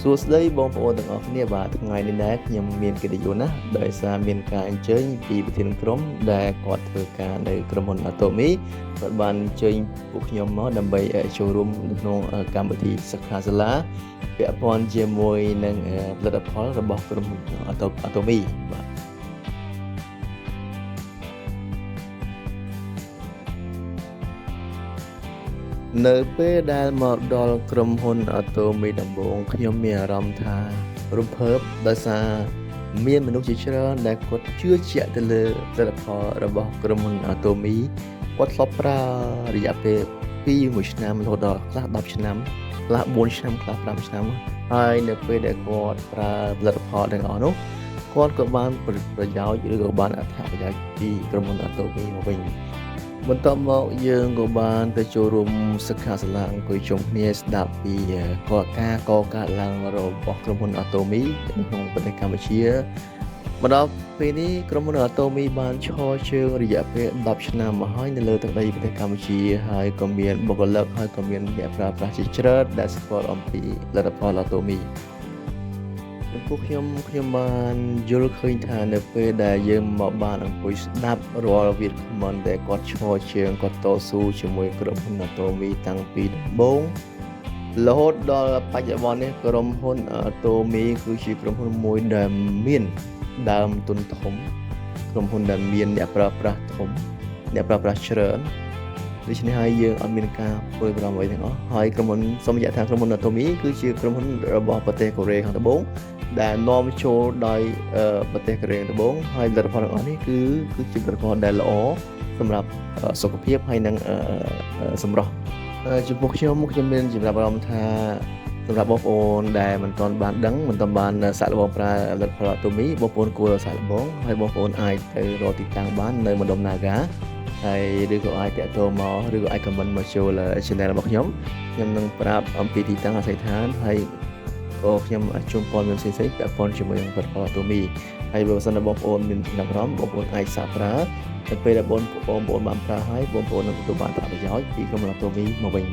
សួស្តីបងប្អូនទាំងអស់គ្នាបាទថ្ងៃនេះដែរខ្ញុំមានកិត្តិយសណាស់ដោយសារមានការអញ្ជើញពីប្រធានក្រុមដែលគាត់ធ្វើការនៅក្រុមហ៊ុន Atomy គាត់បានអញ្ជើញពួកខ្ញុំមកដើម្បីចូលរួមនៅក្នុងកម្មវិធីសិក្ខាសាលាពាក់ព័ន្ធជាមួយនឹងផលិតផលរបស់ក្រុមហ៊ុន Atomy បាទនៅពេលដែលមកដល់ក្រុមហ៊ុន Atomy ដំបូងខ្ញុំមានអារម្មណ៍ថារំភើបដោយសារមានមនុស្សជាច្រើនដែលគាត់ជឿជាក់ទៅលើផលិតផលរបស់ក្រុមហ៊ុន Atomy គាត់ធ្លាប់ប្រើរយៈពេលពី1ឆ្នាំរហូតដល់ខ្លះ10ឆ្នាំខ្លះ4ឆ្នាំខ្លះ5ឆ្នាំហើយនៅពេលដែលគាត់ប្រើផលិតផលទាំងអស់នោះគាត់ក៏បានប្រយោជន៍ឬក៏បានអត្ថប្រយោជន៍ពីក្រុមហ៊ុន Atomy មកវិញបន្ទាប់មកយើងក៏បានទៅចូលរួមសិក្ខាសាលាអង្គុយជុំគ្នាស្ដាប់ពីការកកើតឡើងរបស់ក្រុមហ៊ុន Atomy នៅក្នុងប្រទេសកម្ពុជាមកដល់ពេលនេះក្រុមហ៊ុន Atomy បានឈរជើងរយៈពេល10ឆ្នាំមកហើយនៅលើទឹកដីប្រទេសកម្ពុជាហើយក៏មានបុគ្គលិកហើយក៏មានអ្នកប្រើប្រាស់ជាច្រើនដែលស្គាល់អំពីផលិតផល Atomy ចំពោះខ្ញុំបានយល់ឃើញថានៅពេលដែលយើងមកបានអង្គុយស្ដាប់រាល់វាគ្មិនដែលគាត់ឈរជើងគាត់តស៊ូជាមួយក្រុមហ៊ុន Atomy តាំងពីដំបូងរហូតដល់បច្ចុប្បន្ននេះក្រុមហ៊ុន Atomy គឺជាក្រុមហ៊ុនមួយដែលមានដើមទុនធំក្រុមហ៊ុនដែលមានអ្នកប្រើប្រាស់ធំអ្នកប្រើប្រាស់ច្រើនដូច្នេះហើយយើងអត់មានការព្រួយបារម្ភអ្វីទាំងអស់ហើយក្រុមហ៊ុនសូមបញ្ជាក់ថាក្រុមហ៊ុន Atomy គឺជាក្រុមហ៊ុនរបស់ប្រទេសកូរ៉េខាងត្បូងដែលនាំចូលដោយប្រទេសកូរ៉េខាងត្បូងហើយផលិតផលទាំងអស់នេះគឺជាផលិតផលដែលល្អសម្រាប់សុខភាពហើយនិងសម្រស់ចំពោះខ្ញុំមានចំណាប់អារម្មណ៍ថាសម្រាប់បងប្អូនដែលមិនទាន់បានដឹងមិនទាន់បានសាកល្បងប្រើផលិតផល Atomy បងប្អូនគួរសាកល្បងហើយបងប្អូនអាចទៅរកទីតាំងបាននៅម្ដុំ Naga ហើយឬក៏អាចតាក់ទងមកឬក៏អាច comment មកចូល channel របស់ខ្ញុំនឹងប្រាប់អំពីទីតាំងអាសយដ្ឋានហើយក៏ខ្ញុំអាចជូនព័ត៌មានផ្សេងៗពាក់ព័ន្ធជាមួយនឹងផលិតផល Atomy ហើយបើសិនជាបងប្អូនមានចំណាប់អារម្មណ៍បងប្អូនអាចសាកប្រើទៅពេលដែលបងប្អូនបានប្រើហើយបងប្អូននឹងទទួលបានអត្ថប្រយោជន៍ពីក្រុមហ៊ុន Atomy មកវិញ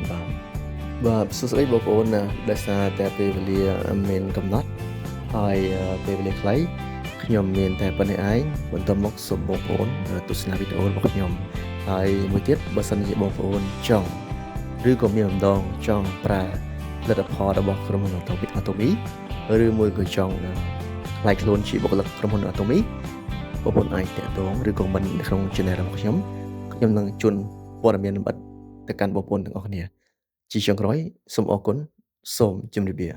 បាទសួស្តីបងប្អូនណាដោយសារតែពេលវេលាមានកំណត់ហើយពេលវេលាខ្លីខ្ញុំមានតែប៉ុណ្្នេះឯងបន្តមកសូមបងប្អូនទស្សនាវីដេអូរបស់ខ្ញុំហើយមួយទៀតបើសិនជាបងប្អូនចង់ឬក៏មានម្ដងចង់ប្រើផលិតផលរបស់ក្រុមហ៊ុន Atomy ឬមួយក៏ចង់ខ្លាយខ្លួនជាបុគ្គលិកក្រុមហ៊ុន Atomy បងប្អូនអាចតាក់ទងឬក៏មិននៅក្នុង channel របស់ខ្ញុំនឹងជូនព័ត៌មានលម្អិតទៅកាន់បងប្អូនទាំងអស់គ្នាជាចុងក្រោយសូមអរគុណសូមជម្រាបលា